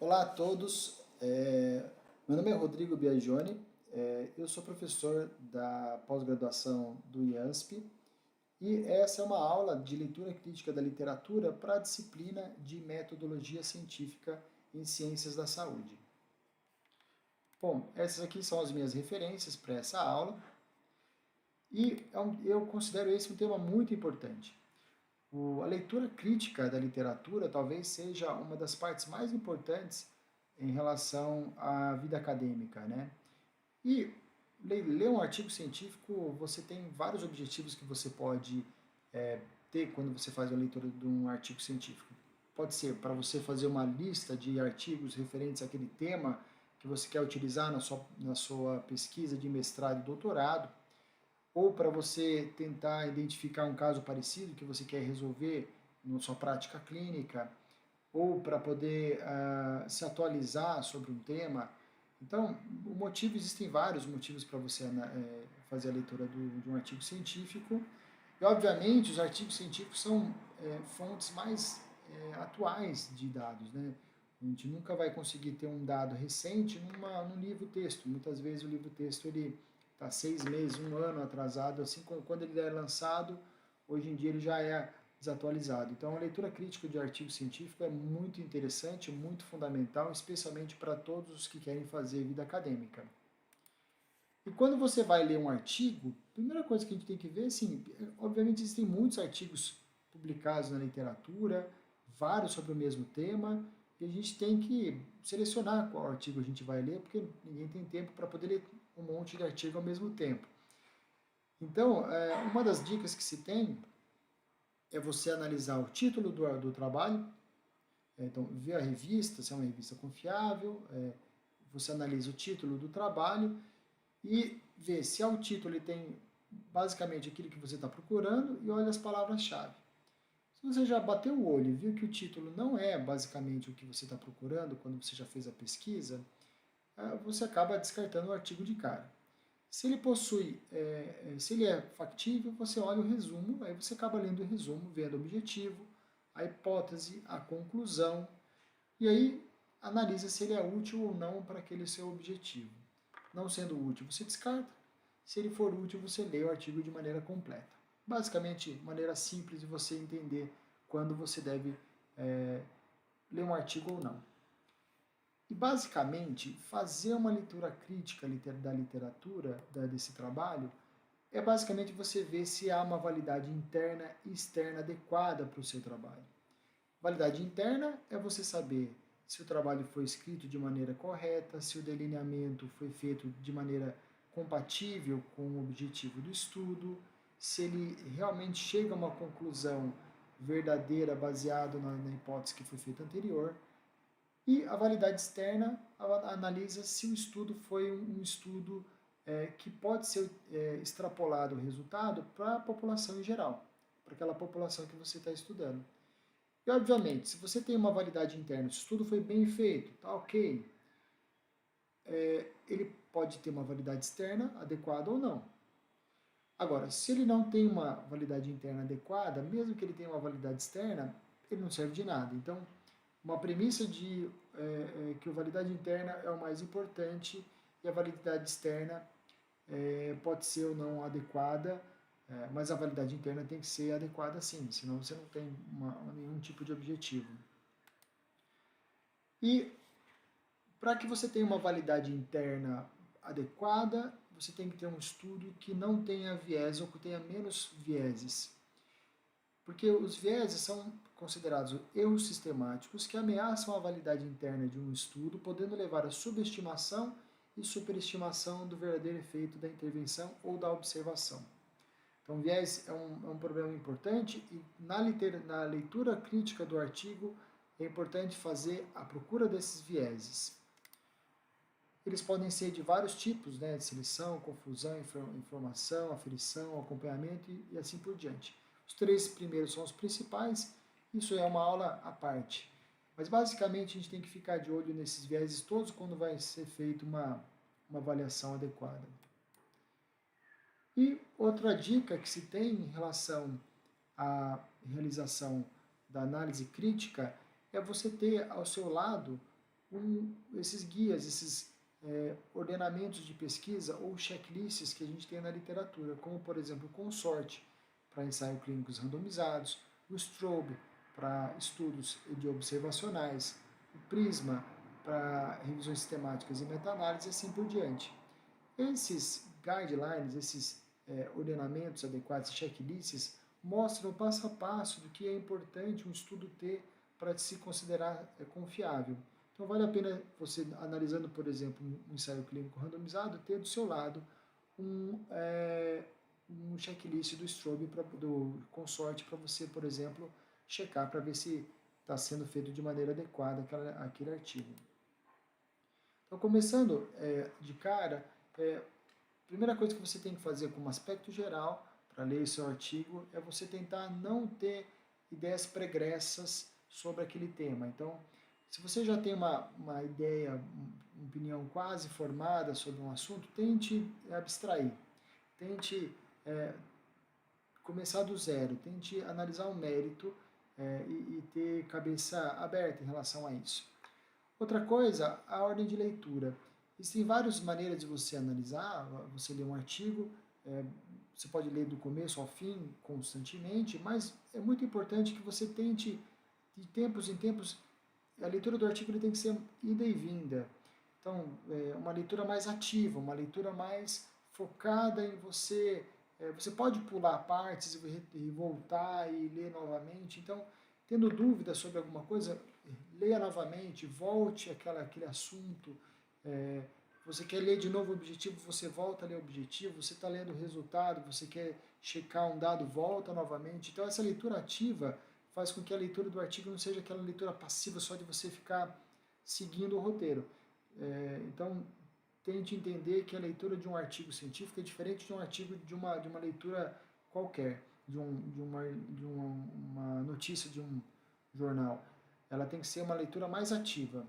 Olá a todos, meu nome é Rodrigo Biagioni, eu sou professor da pós-graduação do IANSP e essa é uma aula de leitura crítica da literatura para a disciplina de metodologia científica em ciências da saúde. Bom, essas aqui são as minhas referências para essa aula e eu considero esse um tema muito importante. A leitura crítica da literatura talvez seja uma das partes mais importantes em relação à vida acadêmica, né? E ler um artigo científico, você tem vários objetivos que você pode ter quando você faz a leitura de um artigo científico. Pode ser para você fazer uma lista de artigos referentes àquele tema que você quer utilizar na sua pesquisa de mestrado e doutorado, ou para você tentar identificar um caso parecido que você quer resolver na sua prática clínica, ou para poder se atualizar sobre um tema. Então, existem vários motivos para você fazer a leitura de um artigo científico. E, obviamente, os artigos científicos são fontes mais atuais de dados, né? A gente nunca vai conseguir ter um dado recente num livro-texto. Muitas vezes o livro-texto ele está 6 meses, um ano atrasado, assim quando ele é lançado, hoje em dia ele já é desatualizado. Então, a leitura crítica de artigo científico é muito interessante, muito fundamental, especialmente para todos os que querem fazer vida acadêmica. E quando você vai ler um artigo, a primeira coisa que a gente tem que ver, assim, obviamente existem muitos artigos publicados na literatura, vários sobre o mesmo tema, e a gente tem que selecionar qual artigo a gente vai ler, porque ninguém tem tempo para poder ler um monte de artigo ao mesmo tempo. Então, uma das dicas que se tem é você analisar o título do trabalho, então ver a revista, se é uma revista confiável, você analisa o título do trabalho e ver se ao título ele tem basicamente aquilo que você está procurando e olha as palavras-chave. Se você já bateu o olho e viu que o título não é basicamente o que você está procurando quando você já fez a pesquisa, você acaba descartando o artigo de cara. Se ele se ele é factível, você olha o resumo, aí você acaba lendo o resumo, vendo o objetivo, a hipótese, a conclusão, e aí analisa se ele é útil ou não para aquele seu objetivo. Não sendo útil, você descarta. Se ele for útil, você lê o artigo de maneira completa. Basicamente, maneira simples de você entender quando você deve ler um artigo ou não. E basicamente, fazer uma leitura crítica da literatura, desse trabalho, é basicamente você ver se há uma validade interna e externa adequada para o seu trabalho. Validade interna é você saber se o trabalho foi escrito de maneira correta, se o delineamento foi feito de maneira compatível com o objetivo do estudo, se ele realmente chega a uma conclusão verdadeira baseado na hipótese que foi feita anterior. E a validade externa analisa se o estudo foi um estudo que pode ser extrapolado o resultado para a população em geral, para aquela população que você está estudando. E, obviamente, se você tem uma validade interna, se o estudo foi bem feito, tá ok, ele pode ter uma validade externa adequada ou não. Agora, se ele não tem uma validade interna adequada, mesmo que ele tenha uma validade externa, ele não serve de nada. Então, uma premissa de que a validade interna é o mais importante e a validade externa pode ser ou não adequada, mas a validade interna tem que ser adequada sim, senão você não tem nenhum tipo de objetivo. E para que você tenha uma validade interna adequada, você tem que ter um estudo que não tenha viés ou que tenha menos vieses. Porque os vieses são considerados erros sistemáticos que ameaçam a validade interna de um estudo, podendo levar à subestimação e superestimação do verdadeiro efeito da intervenção ou da observação. Então, viés é um problema importante e na leitura crítica do artigo é importante fazer a procura desses vieses. Eles podem ser de vários tipos, né, de seleção, confusão, informação, aferição, acompanhamento e assim por diante. Os 3 primeiros são os principais, isso é uma aula à parte. Mas basicamente a gente tem que ficar de olho nesses vieses todos quando vai ser feita uma avaliação adequada. E outra dica que se tem em relação à realização da análise crítica é você ter ao seu lado esses guias, esses ordenamentos de pesquisa ou checklists que a gente tem na literatura, como, por exemplo, o Consorte para ensaios clínicos randomizados, o Strobe para estudos de observacionais, o Prisma para revisões sistemáticas e meta-análise e assim por diante. Esses guidelines, esses ordenamentos adequados, checklists, mostram passo a passo do que é importante um estudo ter para se considerar confiável. Então vale a pena você, analisando, por exemplo, um ensaio clínico randomizado, ter do seu lado um checklist do Strobe, do Consorte, para você, por exemplo, checar para ver se está sendo feito de maneira adequada aquele artigo. Então, começando de cara, a primeira coisa que você tem que fazer como aspecto geral para ler o seu artigo é você tentar não ter ideias pregressas sobre aquele tema. Então, se você já tem uma ideia, uma opinião quase formada sobre um assunto, tente abstrair, tente começar do zero, tente analisar o mérito e ter cabeça aberta em relação a isso. Outra coisa, a ordem de leitura. Existem várias maneiras de você analisar, você lê um artigo, você pode ler do começo ao fim, constantemente, mas é muito importante que você tente, de tempos em tempos, a leitura do artigo ele tem que ser ida e vinda. Então, uma leitura mais ativa, uma leitura mais focada em você. Você pode pular partes e voltar e ler novamente. Então, tendo dúvidas sobre alguma coisa, leia novamente, volte àquele assunto. Você quer ler de novo o objetivo, você volta a ler o objetivo. Você está lendo o resultado, você quer checar um dado, volta novamente. Então, essa leitura ativa faz com que a leitura do artigo não seja aquela leitura passiva só de você ficar seguindo o roteiro. Então, tente entender que a leitura de um artigo científico é diferente de um artigo de uma leitura qualquer, de uma notícia de um jornal. Ela tem que ser uma leitura mais ativa.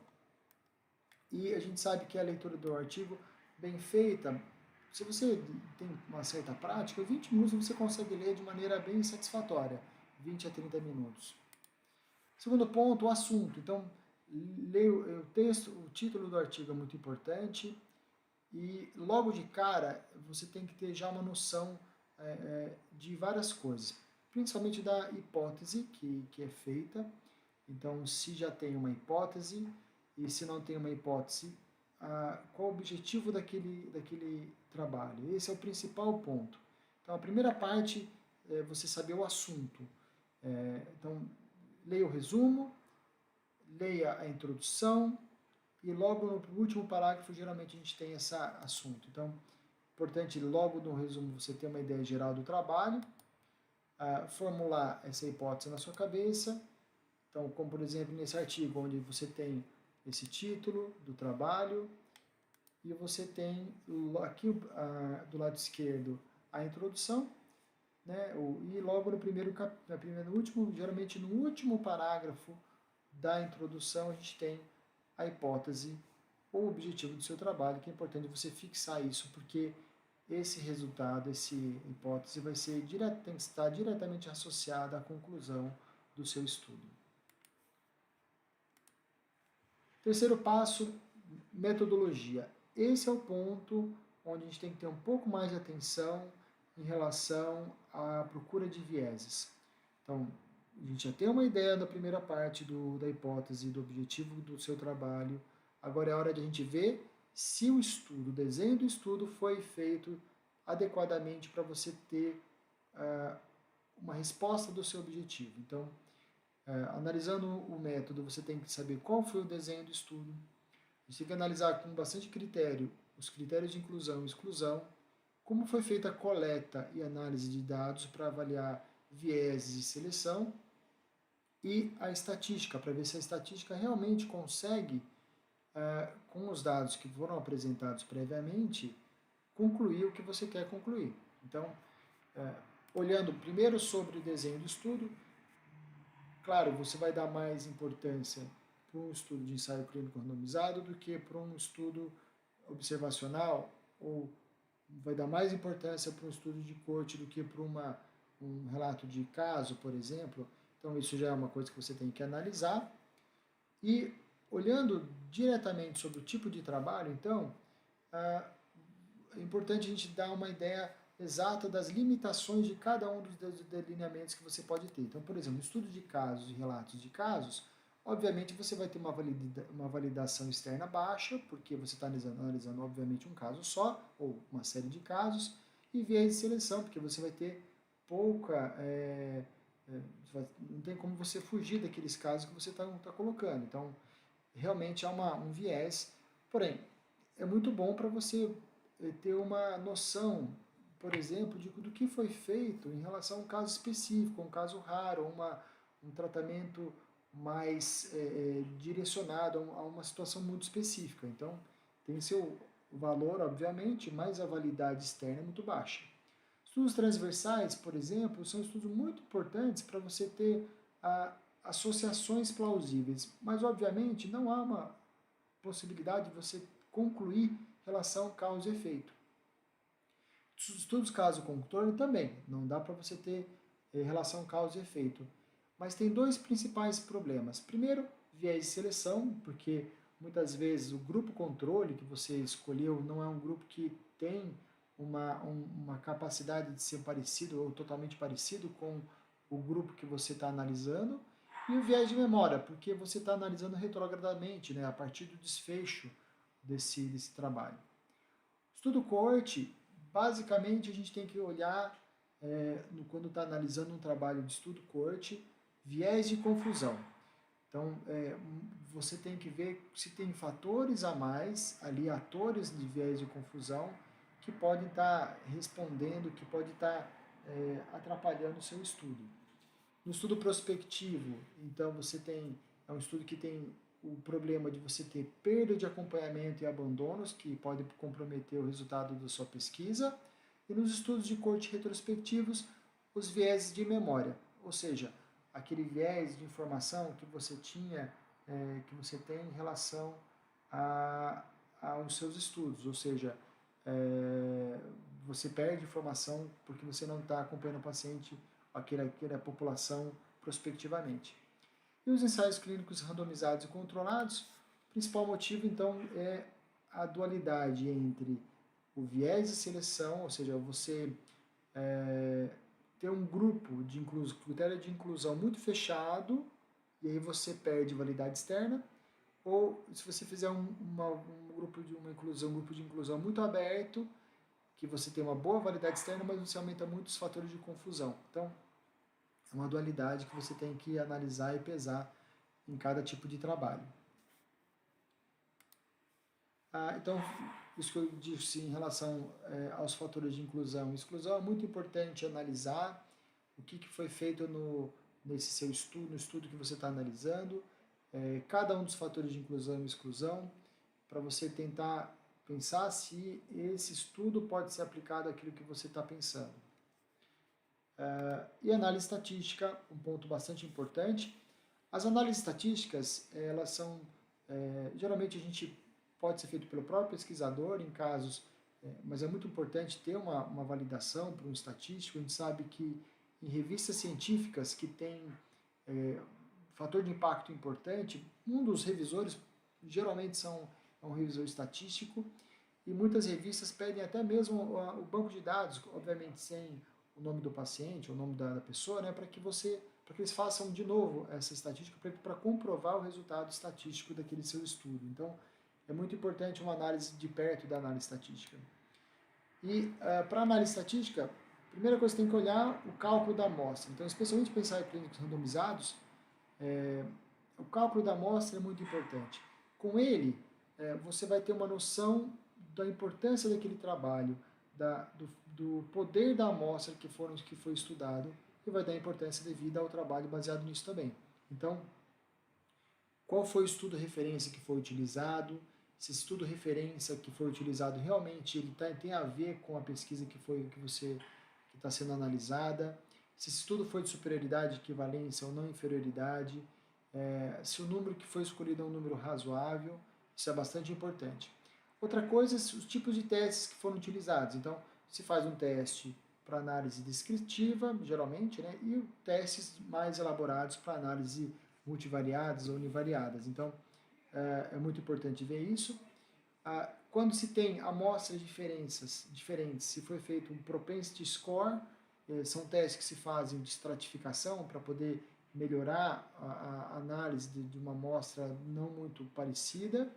E a gente sabe que a leitura do artigo bem feita, se você tem uma certa prática, 20 minutos você consegue ler de maneira bem satisfatória, 20 a 30 minutos. Segundo ponto, o assunto. Então, leia o texto, o título do artigo é muito importante e logo de cara você tem que ter já uma noção de várias coisas, principalmente da hipótese que é feita. Então, se já tem uma hipótese e se não tem uma hipótese, qual o objetivo daquele trabalho? Esse é o principal ponto. Então, a primeira parte é você saber o assunto. Então, leia o resumo, leia a introdução e logo no último parágrafo geralmente a gente tem esse assunto. Então, importante logo no resumo você ter uma ideia geral do trabalho, formular essa hipótese na sua cabeça. Então, como por exemplo nesse artigo onde você tem esse título do trabalho e você tem aqui do lado esquerdo a introdução, né? E logo no último, geralmente no último parágrafo da introdução a gente tem a hipótese ou o objetivo do seu trabalho, que é importante você fixar isso, porque esse resultado, essa hipótese tem que estar diretamente associada à conclusão do seu estudo. Terceiro passo, metodologia. Esse é o ponto onde a gente tem que ter um pouco mais de atenção em relação à procura de vieses. Então, a gente já tem uma ideia da primeira parte da hipótese, do objetivo do seu trabalho. Agora é hora de a gente ver se o desenho do estudo foi feito adequadamente para você ter uma resposta do seu objetivo. Então, analisando o método, você tem que saber qual foi o desenho do estudo. Você tem que analisar com bastante critério os critérios de inclusão e exclusão, como foi feita a coleta e análise de dados para avaliar vieses de seleção e a estatística, para ver se a estatística realmente consegue, com os dados que foram apresentados previamente, concluir o que você quer concluir. Então, olhando primeiro sobre o desenho do estudo, claro, você vai dar mais importância para um estudo de ensaio clínico randomizado do que para um estudo observacional, ou vai dar mais importância para um estudo de corte do que para um relato de caso, por exemplo. Então, isso já é uma coisa que você tem que analisar. E, olhando diretamente sobre o tipo de trabalho, então, é importante a gente dar uma ideia exata das limitações de cada um dos delineamentos que você pode ter. Então, por exemplo, estudo de casos e relatos de casos, obviamente você vai ter uma validação externa baixa, porque você está analisando, obviamente, um caso só, ou uma série de casos, e viés de seleção, porque você vai ter pouca... não tem como você fugir daqueles casos que você está colocando. Então, realmente há um viés, porém, é muito bom para você ter uma noção, por exemplo, do que foi feito em relação a um caso específico, um caso raro, um tratamento mais direcionado a uma situação muito específica. Então, tem seu valor, obviamente, mas a validade externa é muito baixa. Estudos transversais, por exemplo, são estudos muito importantes para você ter associações plausíveis, mas, obviamente, não há uma possibilidade de você concluir relação causa e efeito. Estudos caso controle também, não dá para você ter relação causa e efeito. Mas tem dois principais problemas. Primeiro, viés de seleção, porque muitas vezes o grupo controle que você escolheu não é um grupo que tem uma capacidade de ser parecido ou totalmente parecido com o grupo que você está analisando. E o viés de memória, porque você está analisando retrogradamente, né, a partir do desfecho desse trabalho. Estudo coorte, basicamente a gente tem que olhar, quando está analisando um trabalho de estudo coorte, viés de confusão. Então, você tem que ver se tem fatores a mais, atores de viés de confusão, que podem estar respondendo, que podem estar atrapalhando o seu estudo. No estudo prospectivo, então é um estudo que tem o problema de você ter perda de acompanhamento e abandonos, que pode comprometer o resultado da sua pesquisa. E nos estudos de coorte retrospectivos, os viéses de memória, ou seja, aquele viés de informação que você tinha, que você tem em relação aos seus estudos, ou seja, você perde informação porque você não está acompanhando o paciente, aquela população prospectivamente. E os ensaios clínicos randomizados e controlados, o principal motivo então é a dualidade entre o viés de seleção, ou seja, você ter um grupo de critério de inclusão muito fechado, e aí você perde validade externa, ou se você fizer um grupo de inclusão muito aberto, que você tem uma boa validade externa, mas você aumenta muito os fatores de confusão. Então, é uma dualidade que você tem que analisar e pesar em cada tipo de trabalho. Então, isso que eu disse em relação aos fatores de inclusão e exclusão, é muito importante analisar o que foi feito nesse seu estudo, no estudo que você está analisando, cada um dos fatores de inclusão e exclusão, para você tentar pensar se esse estudo pode ser aplicado àquilo que você está pensando. E análise estatística, um ponto bastante importante. As análises estatísticas, elas são, geralmente a gente pode ser feito pelo próprio pesquisador em casos, mas é muito importante ter uma validação para um estatístico. A gente sabe que em revistas científicas que tem fator de impacto importante, um dos revisores geralmente é um revisor estatístico, e muitas revistas pedem até mesmo o banco de dados, obviamente sem o nome do paciente, o nome da pessoa, né, para que eles façam de novo essa estatística para comprovar o resultado estatístico daquele seu estudo. Então, é muito importante uma análise de perto da análise estatística. E para análise estatística, a primeira coisa que tem que olhar o cálculo da amostra. Então, especialmente pensar em clínicos randomizados, o cálculo da amostra é muito importante. Com ele, você vai ter uma noção da importância daquele trabalho, do poder da amostra que foi estudado, e vai dar importância devida ao trabalho baseado nisso também. Então, qual foi o estudo referência que foi utilizado? Se esse estudo referência que foi utilizado realmente ele tem a ver com a pesquisa que está sendo analisada? Se esse estudo foi de superioridade, equivalência ou não inferioridade? Se o número que foi escolhido é um número razoável? Isso é bastante importante. Outra coisa, os tipos de testes que foram utilizados. Então, se faz um teste para análise descritiva, geralmente, né, e testes mais elaborados para análise multivariadas ou univariadas. Então, é muito importante ver isso. Quando se tem amostras diferentes, se foi feito um propensity score, são testes que se fazem de estratificação para poder melhorar a análise de uma amostra não muito parecida.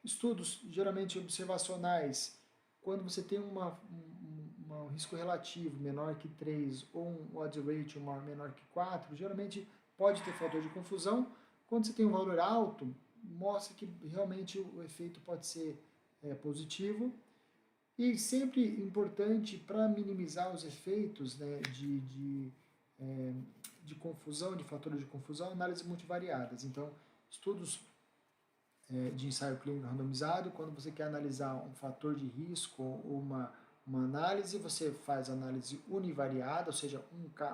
Estudos geralmente observacionais, quando você tem um risco relativo menor que 3 ou um odds ratio menor que 4, geralmente pode ter fator de confusão. Quando você tem um valor alto, mostra que realmente o efeito pode ser positivo. E sempre importante para minimizar os efeitos, né, de confusão, de fatores de confusão, análises multivariadas. Então, estudos de ensaio clínico randomizado, quando você quer analisar um fator de risco ou uma análise, você faz análise univariada, ou seja,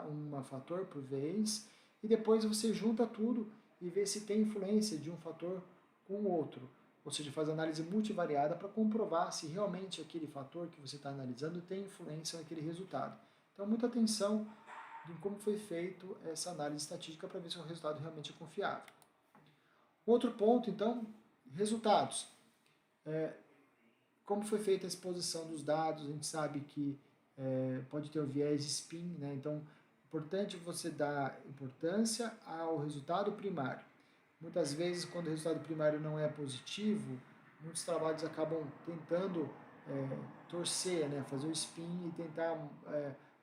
um fator por vez, e depois você junta tudo e vê se tem influência de um fator com o outro. Ou seja, faz análise multivariada para comprovar se realmente aquele fator que você está analisando tem influência naquele resultado. Então, muita atenção em como foi feito essa análise estatística para ver se o resultado realmente é confiável. Outro ponto, então, resultados. Como foi feita a exposição dos dados, a gente sabe que pode ter o viés spin, né? Então, é importante você dar importância ao resultado primário. Muitas vezes, quando o resultado primário não é positivo, muitos trabalhos acabam tentando torcer, né? Fazer o spin e tentar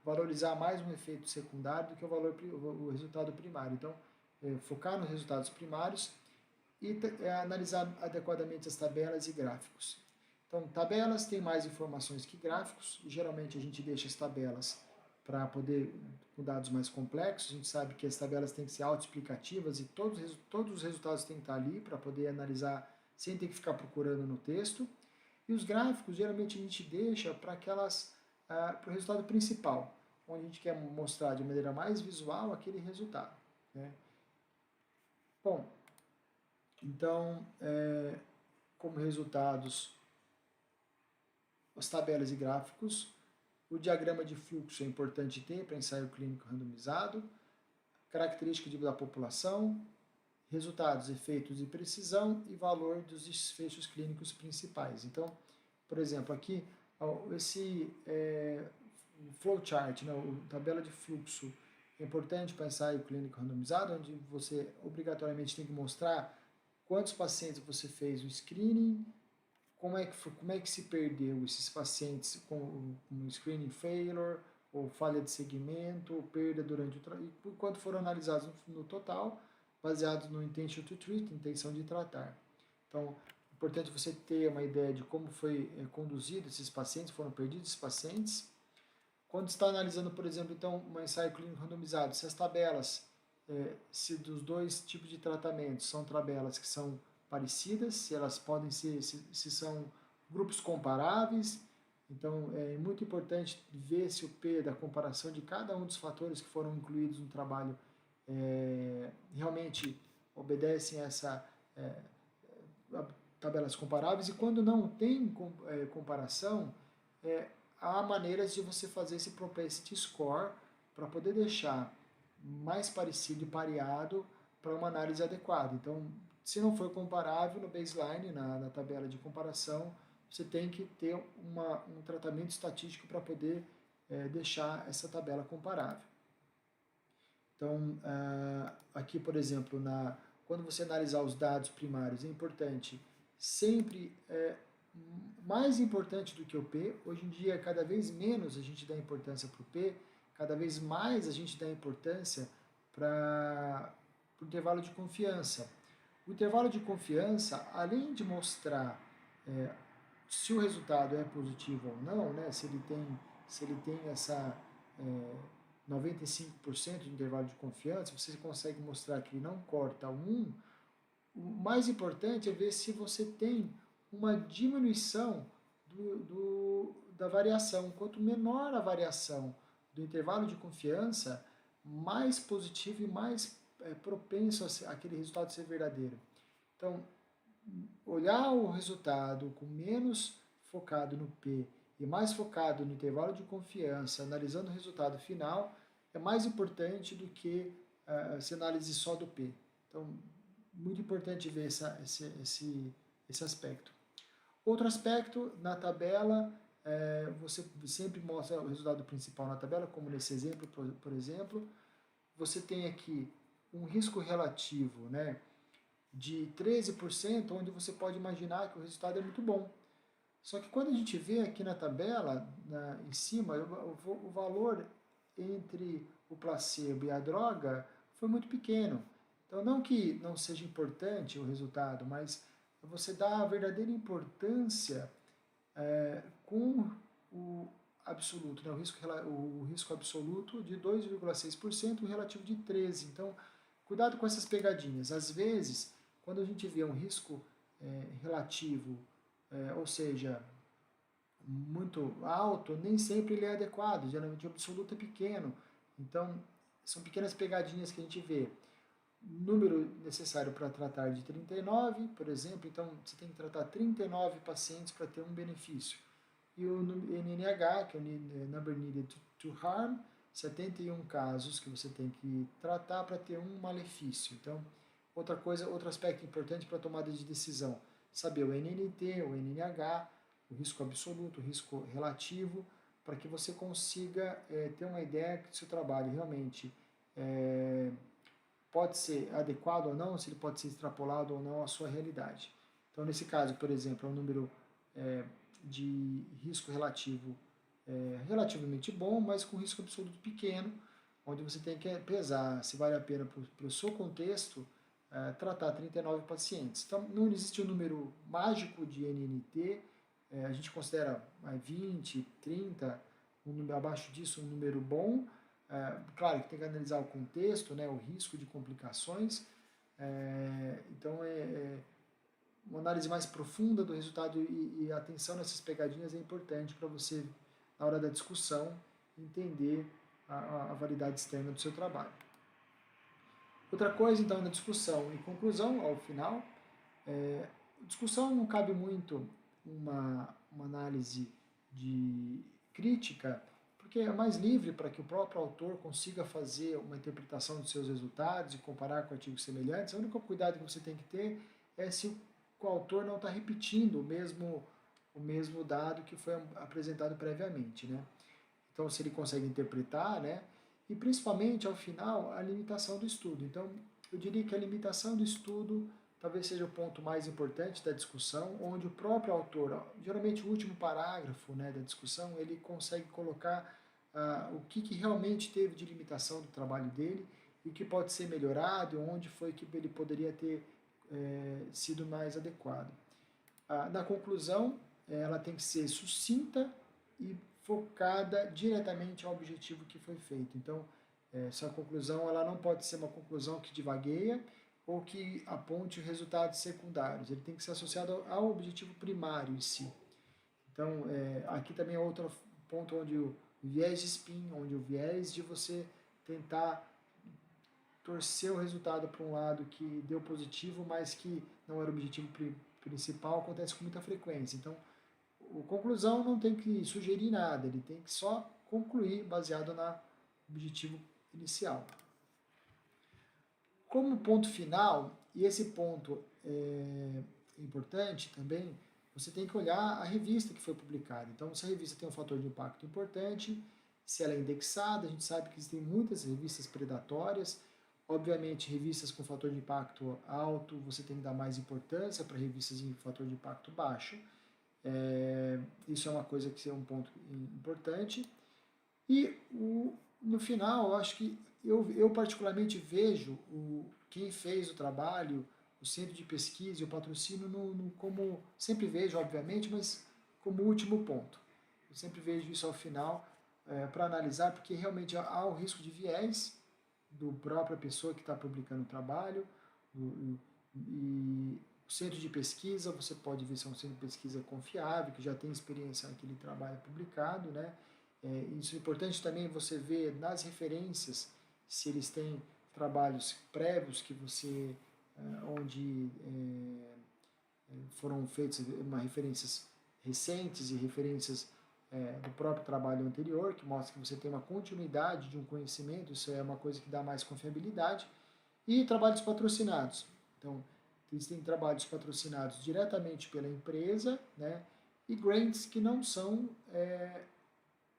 valorizar mais um efeito secundário do que o resultado primário. Então, focar nos resultados primários e analisar adequadamente as tabelas e gráficos. Então, tabelas têm mais informações que gráficos, e geralmente a gente deixa as tabelas para poder, com dados mais complexos, a gente sabe que as tabelas têm que ser autoexplicativas e todos os resultados têm que estar ali para poder analisar sem ter que ficar procurando no texto. E os gráficos, geralmente a gente deixa para o resultado principal, onde a gente quer mostrar de maneira mais visual aquele resultado, né? Bom, então, como resultados, as tabelas e gráficos, o diagrama de fluxo é importante ter para ensaio clínico randomizado, característica da população, resultados, efeitos e precisão e valor dos desfechos clínicos principais. Então, por exemplo, aqui, esse flowchart, né, a tabela de fluxo, é importante para ensaio clínico randomizado, onde você obrigatoriamente tem que mostrar quantos pacientes você fez o screening, como é que se perdeu esses pacientes com screening failure, ou falha de segmento, ou perda durante e quanto foram analisados no total, baseado no intention to treat, intenção de tratar. Então, é importante você ter uma ideia de como foi conduzido esses pacientes, foram perdidos esses pacientes. Quando está analisando, por exemplo, então, um ensaio clínico randomizado, se as tabelas, se dos dois tipos de tratamentos são tabelas que são parecidas, se elas podem ser, se são grupos comparáveis. Então, é muito importante ver se o P da comparação de cada um dos fatores que foram incluídos no trabalho realmente obedecem a essa tabelas comparáveis. E quando não tem comparação, há maneiras de você fazer esse propensity score para poder deixar mais parecido e pareado para uma análise adequada. Então, se não for comparável no baseline, na tabela de comparação, você tem que ter um tratamento estatístico para poder deixar essa tabela comparável. Então, aqui, por exemplo, quando você analisar os dados primários, é importante sempre, mais importante do que o P, hoje em dia cada vez menos a gente dá importância para o P, cada vez mais a gente dá importância para o intervalo de confiança. O intervalo de confiança, além de mostrar se o resultado é positivo ou não, né, se ele tem essa 95% de intervalo de confiança, você consegue mostrar que ele não corta 1, o mais importante é ver se você tem uma diminuição da variação. Quanto menor a variação do intervalo de confiança, mais positivo e mais propenso aquele resultado ser verdadeiro. Então, olhar o resultado com menos focado no P e mais focado no intervalo de confiança, analisando o resultado final, é mais importante do que se análise só do P. Então, muito importante ver esse aspecto. Outro aspecto, na tabela, você sempre mostra o resultado principal na tabela, como nesse exemplo, por exemplo. Você tem aqui um risco relativo, né, de 13%, onde você pode imaginar que o resultado é muito bom. Só que quando a gente vê aqui na tabela, em cima, o valor entre o placebo e a droga foi muito pequeno. Então, não que não seja importante o resultado, mas você dá a verdadeira importância com o absoluto, né? O risco absoluto de 2,6% e o relativo de 13%. Então, cuidado com essas pegadinhas. Às vezes, quando a gente vê um risco relativo, ou seja, muito alto, nem sempre ele é adequado, geralmente o absoluto é pequeno. Então, são pequenas pegadinhas que a gente vê. Número necessário para tratar de 39, por exemplo, então você tem que tratar 39 pacientes para ter um benefício. E o NNH, que é o Number Needed to Harm, 71 casos que você tem que tratar para ter um malefício. Então, outro aspecto importante para a tomada de decisão, saber o NNT, o NNH, o risco absoluto, o risco relativo, para que você consiga ter uma ideia que o seu trabalho realmente pode ser adequado ou não, se ele pode ser extrapolado ou não à sua realidade. Então, nesse caso, por exemplo, é um número de risco relativo relativamente bom, mas com risco absoluto pequeno, onde você tem que pesar se vale a pena para o seu contexto tratar 39 pacientes. Então, não existe um número mágico de NNT, a gente considera 20, 30, um número abaixo disso, um número bom. Claro que tem que analisar o contexto, né, o risco de complicações. Então, uma análise mais profunda do resultado e atenção nessas pegadinhas é importante para você, na hora da discussão, entender a validade externa do seu trabalho. Outra coisa, então, na discussão e conclusão, ao final, discussão não cabe muito uma análise de crítica, porque é mais livre para que o próprio autor consiga fazer uma interpretação dos seus resultados e comparar com artigos semelhantes. O único cuidado que você tem que ter é se o autor não está repetindo o mesmo dado que foi apresentado previamente, né? Então, se ele consegue interpretar, né? E principalmente, ao final, a limitação do estudo. Então, eu diria que a limitação do estudo talvez seja o ponto mais importante da discussão, onde o próprio autor, geralmente o último parágrafo, né, da discussão, ele consegue colocar o que realmente teve de limitação do trabalho dele e o que pode ser melhorado, onde foi que ele poderia ter sido mais adequado. Na conclusão, ela tem que ser sucinta e focada diretamente ao objetivo que foi feito. Então, essa conclusão ela não pode ser uma conclusão que divagueia ou que aponte resultados secundários. Ele tem que ser associado ao objetivo primário em si. Então, aqui também é outro ponto onde o viés de spin, onde o viés de você tentar torcer o resultado para um lado que deu positivo, mas que não era o objetivo principal, acontece com muita frequência. Então, a conclusão não tem que sugerir nada, ele tem que só concluir baseado no objetivo inicial. Como ponto final, e esse ponto é importante também, você tem que olhar a revista que foi publicada. Então, se a revista tem um fator de impacto importante, se ela é indexada, a gente sabe que existem muitas revistas predatórias. Obviamente, revistas com fator de impacto alto, você tem que dar mais importância para revistas de fator de impacto baixo. Isso é uma coisa que é um ponto importante. E no final, eu acho que eu particularmente vejo quem fez o trabalho, o centro de pesquisa e o patrocínio como, sempre vejo, obviamente, mas como último ponto. Eu sempre vejo isso ao final para analisar, porque realmente há o risco de viés do própria pessoa que está publicando o trabalho, e o centro de pesquisa, você pode ver se é um centro de pesquisa confiável, que já tem experiência naquele trabalho publicado, né? Isso é importante também você ver nas referências se eles têm trabalhos prévios que você, onde foram feitas referências recentes e referências do próprio trabalho anterior, que mostra que você tem uma continuidade de um conhecimento, isso é uma coisa que dá mais confiabilidade. E trabalhos patrocinados. Então, existem trabalhos patrocinados diretamente pela empresa, né, e grants que não são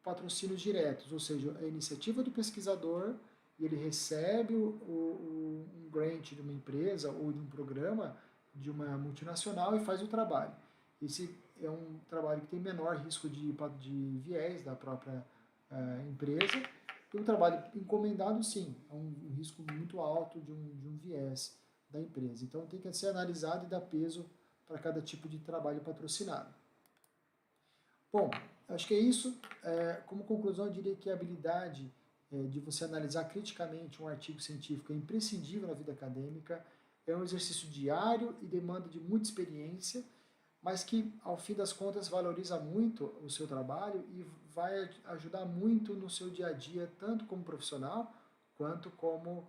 patrocínios diretos, ou seja, a iniciativa do pesquisador e ele recebe um grant de uma empresa ou de um programa de uma multinacional e faz o trabalho. Esse é um trabalho que tem menor risco de viés da própria empresa. E um trabalho encomendado, sim, é um risco muito alto de um viés da empresa. Então tem que ser analisado e dar peso para cada tipo de trabalho patrocinado. Bom, acho que é isso. Como conclusão, eu diria que a habilidade de você analisar criticamente um artigo científico é imprescindível na vida acadêmica, é um exercício diário e demanda de muita experiência, mas que, ao fim das contas, valoriza muito o seu trabalho e vai ajudar muito no seu dia a dia, tanto como profissional, quanto como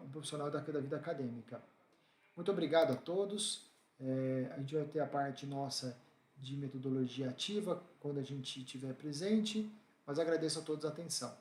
um profissional da vida acadêmica. Muito obrigado a todos. A gente vai ter a parte nossa de metodologia ativa quando a gente estiver presente, mas agradeço a todos a atenção.